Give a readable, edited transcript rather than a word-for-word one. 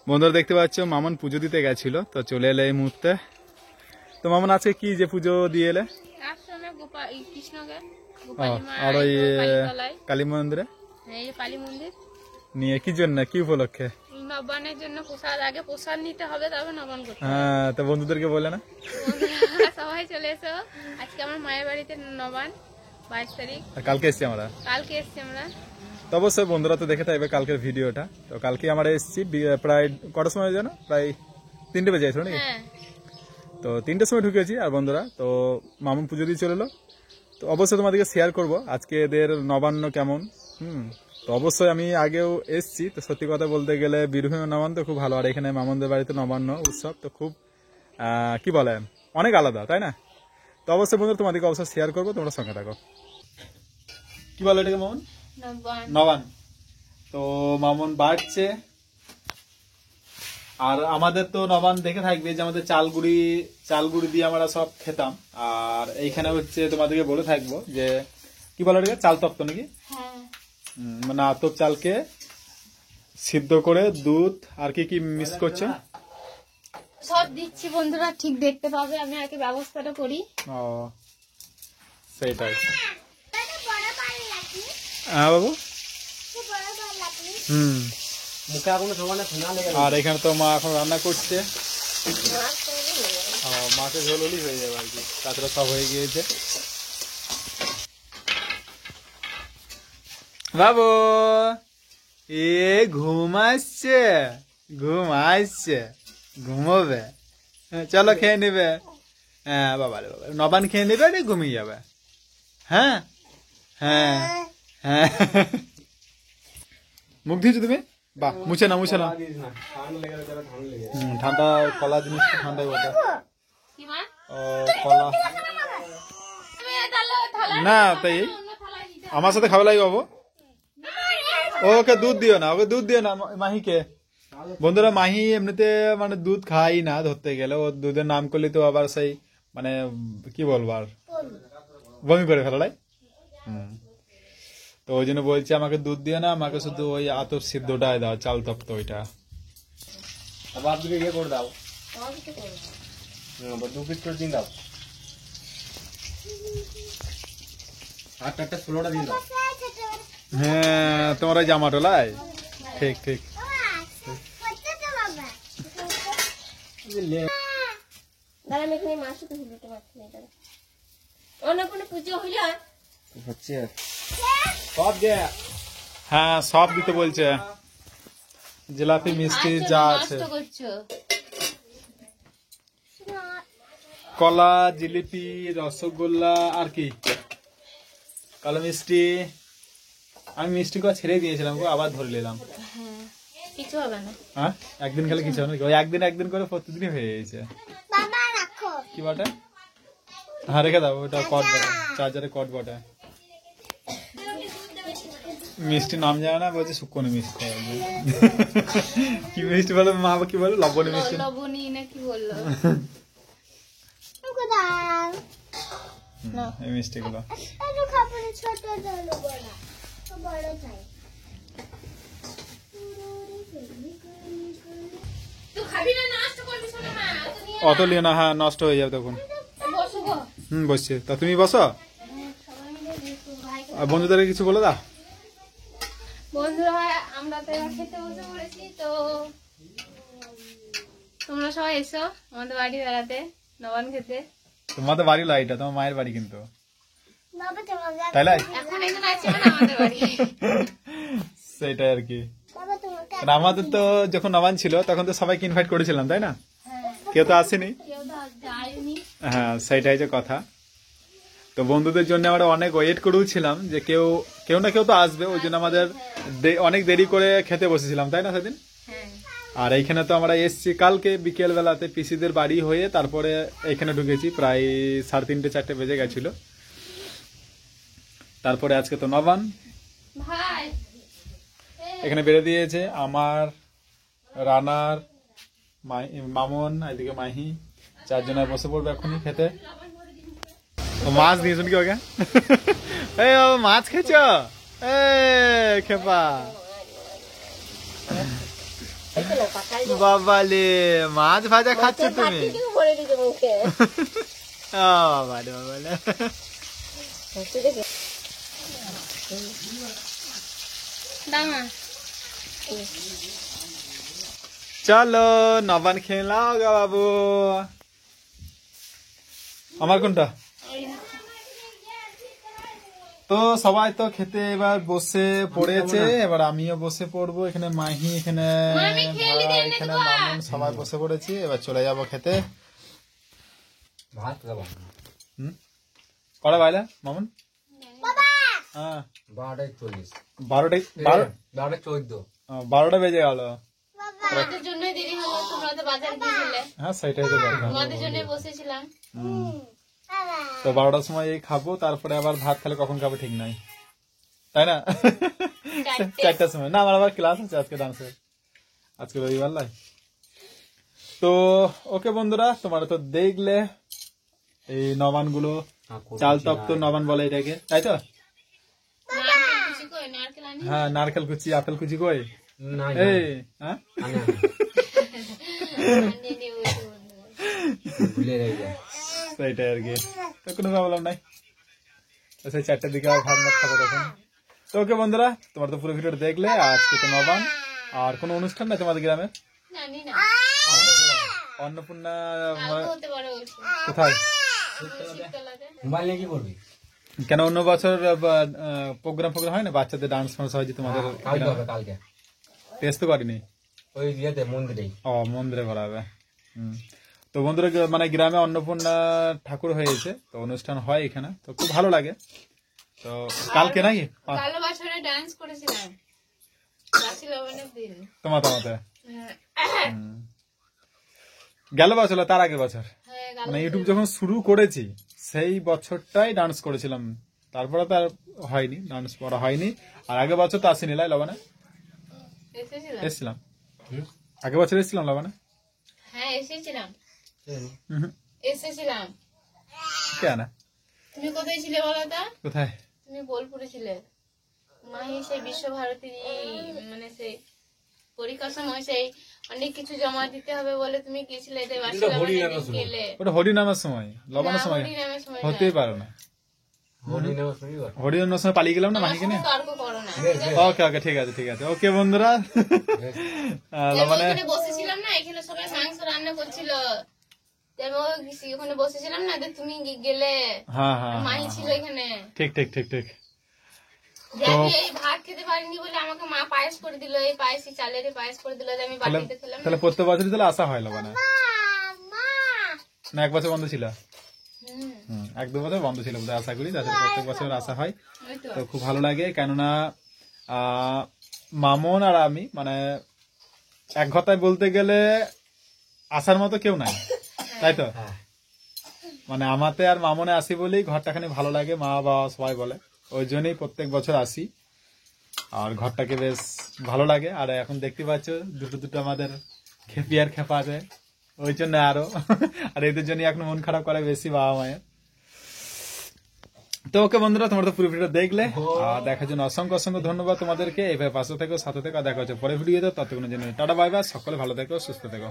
বন্ধুরা দেখতে পাচ্ছ মামন পুজো দিতে গেছিল, তো চলে এলে এই মুহূর্তে। তো মামন আজকে কি যে পুজো দিয়ে এলে? আর ওই কালী মন্দিরে নিয়ে কি জন্য, কি উপলক্ষে? নবানের জন্য প্রসাদ, আগে প্রসাদ নিতে হবে তবে নবান করতে হবে। হ্যাঁ, তো বন্ধুদেরকে বলে না? সবাই চলে এসো, আজকে আমার মায়ের বাড়িতে নবান 22 তারিখ। কালকে এসছি আমরা। তো অবশ্যই বন্ধুরা তো দেখে থাকবে কালকের ভিডিওটা। তো কালকে আমরা এসছি প্রায় কটার সময় জানো? প্রায় 3টে বেজে গেছিল নাকি? তো 3টের সময় ঢুকেছি। আর বন্ধুরা তো মামুন পুজো দিয়ে চলে এলো। তো অবশ্যই তোমাদেরকে শেয়ার করবো আজকে এদের নবান্ন কেমন। তো অবশ্যই আমি আগেও এসছি, তো সত্যি কথা বলতে গেলে বীরভূমের নবান্ন তো খুব ভালো। আর এখানে মামুনদের বাড়িতে নবান্ন উৎসব তো খুব কি বলে অনেক আলাদা, তাই না? তো অবশ্যই বন্ধুরা তোমাদেরকে অবশ্যই শেয়ার করবো, তোমরা সঙ্গে থাকো। কি বলো এটাকে মামুন? নবান। তো মামুন বাড়ছে। আর আমাদের তো নবান দেখে থাকবে যে আমাদের চালগুড়ি দিয়ে আমরা সব খেতাম। আর এইখানে হচ্ছে তোমাদেরকে বলে থাকবো যে কি বলো এটাকে, চাল তপ্ত নাকি? মানে আতপ চালকে সিদ্ধ করে দুধ আর কি কি মিক্স করছো? সব দিচ্ছি বন্ধুরা, ঠিক দেখতে পাবে। আমি আগে ব্যবস্থাটা করি। ও সেইটাই। হ্যাঁ বাবু। আর এখানে তো মা এখন রান্না করছে। মাছের ঝোল হলেই হয়ে যাবে আর কি, তাছাড়া সব হয়ে গিয়েছে। বাবু এ ঘুমাচ্ছে, ঘুমোবে। চলো খেয়ে নেবে। হ্যাঁ বাবা রে বাবা, নবান খেয়ে নেবে রে, ঘুমিয়ে যাবে। হ্যাঁ হ্যাঁ হ্যাঁ। মুখ দিয়েছো তুমি? বাহ, মুছে না। ঠান্ডা কলা জিনিসটা ঠান্ডায় ওটা। ও কলা না, তাই আমার সাথে খাওয়া লাগবে বাবু। ওকে দুধ দিও না, মাহিকে। বন্ধুরা মাহি এমনিতে মানে দুধ খাই না ধরতে গেলে, ও দুধের নাম করলে তো আবার সেই মানে কি বলবো আর বমি করে ফেলাই। তো ওই জন্য বলছি আমাকে দুধ দিও না, আমাকে শুধু ওই আতপ সিদ্ধটাই দাও, চাল তপ্ত ওইটা। আবার দুটো ইয়ে করে দাও, 2 পিস করে দিন দাও। আটটা 16টা দিন দাও। হ্যাঁ তোমার ওই জামাটো লাই, ঠিক। হ্যাঁ সব দিতে বলছে, জিলাপি মিষ্টি যা আছে, কলা জিলিপি রসগোল্লা আর কি কালো মিষ্টি। আমি মিষ্টি করে ছেড়ে দিয়েছিলাম গো, আবার ধরে নিলাম। কিছু হবে না। হ্যাঁ একদিন খেলে কিছু হবে না, ওই একদিন করে প্রতিদিনই হয়ে গেছে। কি বটে? হ্যাঁ রেখে দাও, ওটা কট বটে, চার্জারে কট বটে। মিষ্টি নাম জানে না, বলছে শুকনো মিষ্টি। কি মিষ্টি বলো মা? কি বলো? লবণী মিষ্টি, লবণী না কি বললো? এই মিষ্টি গুলো অত লিও না, হ্যাঁ নষ্ট হয়ে যাবে তখন। বসছে তা তুমি বসো। আর বন্ধুদেরকে কিছু বলে দাও। বন্ধুরা আমরা তো এবার খেতে বসে পড়েছি, তো তোমরা সবাই এসো আমাদের বাড়ি বেড়াতে, নবান খেতে। তোমাদের বাড়ি লাইটা, তোমার মায়ের বাড়ি কিন্তু, তাই লাই? এখন এখানে আছে না আমাদের বাড়ি। সেটাই আর কি। আমাদের তো যখন নবান ছিল তখন তো সবাইকে ইনভাইট করেছিলাম, তাই না? কেউ তো আসেনি। হ্যাঁ সেটাই যে কথা। তো বন্ধুদের জন্য আমরা অনেক ওয়েট করেছিলাম যে কেউ না কেউ তো আসবে, ওই জন্য আমাদের অনেক দেরি করে খেতে বসেছিলাম, তাই না সেদিন? আর এইখানে তো আমরা এসছি কালকে বিকেল বেলাতে পিসিদের বাড়ি হয়ে, তারপরে এইখানে ঢুকেছি প্রায় 3:30 4টে বেজে গেছিল। তারপরে আজকে তো নবান এখানে বেড়ে দিয়েছে আমার, রানার, মামুন, এদিকে মাহি, 4 জনে বসে পড়বে এখনই খেতে। মাছ দিয়েছেন কি ওকে? মাছ খেয়েছ? খেপা বাবালে মাছ ভাজা খাচ্ছ তুমি? বাবালে বাবালে চলো নবান খেলাও গা বাবু। আমার কোনটা? তো সবাই তো খেতে এবার বসে পড়েছে, এবার আমিও বসে পড়বো। এখানে মাহি, এখানে ভাই, এখানে মামুন, সবাই বসে পড়েছি। এবার চলে যাবো খেতে। কটা বাইলা মামুন? হ্যাঁ 12টা বেজে গেল। হ্যাঁ সেটাই তো কথা। তো 12টার সময় এই খাবো, তারপরে আবার ভাত খেলে কখন খাবো ঠিক নাই, তাই না? 4টার সময় না, আমার আবার ক্লাস আছে আজকে ডান্সের, আজকে রবিবার লাই। তো ওকে বন্ধুরা, তোমরা তো দেখলে এই নবান গুলো, চাল তপ্ত নবান বলে এটাকে, তাই তো? হ্যাঁ নারকেল কুচি, আপেল কুচি কই? এই হ্যাঁ সেইটাই আর কি, কোনো প্রবলেম নাই। সেই 4টার দিকে ভাত মাছ খাবো তখন। তো ওকে বন্ধুরা, তোমার তো পুরো ভিডিওটা দেখলে। আজকে তো নবান, আর কোনো অনুষ্ঠান নাই তোমাদের গ্রামে? অন্নপূর্ণা কোথায়? কেন অন্য বছর প্রোগ্রাম হয় না, বাচ্চাদের ডান্স ফান্স হয় যে তোমাদের? টেস্ট তো করিনি, মন্দিরে করা হবে। তো বন্ধুরা, মানে গ্রামে অন্নপূর্ণা ঠাকুর হয়েছে, তো অনুষ্ঠান হয় এখানে, তো খুব ভালো লাগে। তো কালকে নাকি তোমাতে গেল বছর, তার আগের বছর মানে ইউটিউব যখন শুরু করেছি সেই বছরটাই ডান্স করেছিলাম, তারপরে তো আর হয়নি, ডান্স করা হয়নি। আর আগের বছর তো আসেনি লাই লবানে? এসেছিলাম আগের বছর, এসেছিলাম লবানে। হ্যাঁ এসেছিলাম। কেন তুমি কোথায় ছিলে বলো তো? কোথায়? তুমি বোলপুরে ছিলে। মাহি সেই বিশ্বভারতী মানে সেই পরীক্ষার সময় সেই অনেক কিছু জমা দিতে হবে বলে তুমি গেছিলে। ওটা হরিনামের সময়, লবানের সময় হতেই পারে না। হরিনামের সময় পালিয়ে গেলাম না মাহিকে নিয়ে। ওকে ওকে ঠিক আছে ঠিক আছে। ওকে বন্ধুরা, লবানে বসেছিলাম না, এখানে সবাই মাংস রান্না করছিল, ওখানে বসেছিলাম না, তুমি গেলে। হ্যাঁ হ্যাঁ মাহি ছিল এখানে। ঠিক ঠিক ঠিক ঠিক। এই ভাত খেতে পারিনি বলে আমাকে মা পায়েস করে দিল, এই পায়েসই চালের পায়েস করে দিল, আমি বাড়িতে খেলাম। তাহলে প্রত্যেক বছরই তাহলে আসা হয় লবানে না? 1 বছর বন্ধ ছিল, 1-2 বছর বন্ধ ছিল বলে আশা করি, তাছাড়া প্রত্যেক বছর আসা হয়। তো খুব ভালো লাগে, কেননা মামুন আর আমি মানে এক কথায় বলতে গেলে আসার মতো কেউ নাই, তাই তো? মানে আমাতে আর মামুনে আসি বলেই ঘরটাখানি ভালো লাগে, মা বাবা সবাই বলে, ওই জন্যই প্রত্যেক বছর আসি। আর ঘরটাকে বেশ ভালো লাগে। আর এখন দেখতে পাচ্ছ দুটো আমাদের খেপি আর খেপা আছে, ওই জন্য আরো আর এদের জন্য এখন মন খারাপ করে বেশি বাবা মায়ের। তো ওকে বন্ধুরা, তোমরা তো পুরো ভিডিও দেখলে, আর দেখার জন্য অসংখ্য অসংখ্য ধন্যবাদ তোমাদেরকে। এইভাবে পাশে থেকো, সাথে থেকো, দেখা হচ্ছে পরে ভিডিওতে। ততক্ষণের জন্য টাটা বাই বাই, সকলে ভালো থেকো, সুস্থ থেকো।